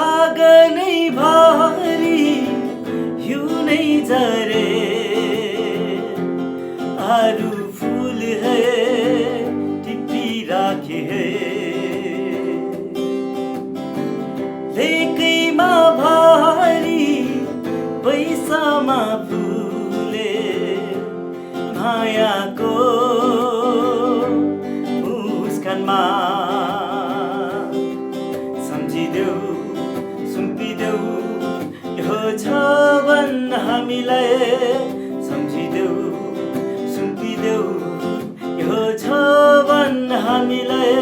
आगनै भारी हिउनै झरे आरु फूल है टिप्पी राखे है लेकैमा भारी पैसामा फुले मायाको मुस्कानमा सम्झिदेऊ सुम्पिदेऊ यो छवन हामीलाई सम्झिदेऊ सुम्पिदेऊ यो छवन हामीलाई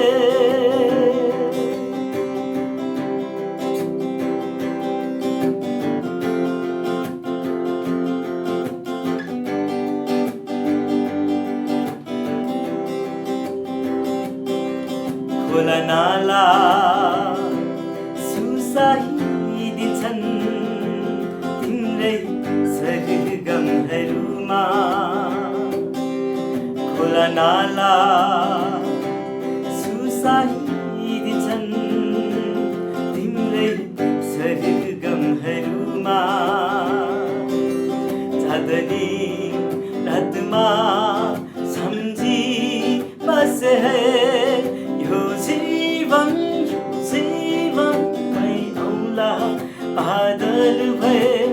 खोला नाला सुसाइदिन्छन् तिम्रै सरगमहरूमा खोला नाला सुसाइदिन्छन् तिम्रै सरगमहरूमा चाँदनी रातमा सम्झी बसे है यो जीवन मै औला बादल भए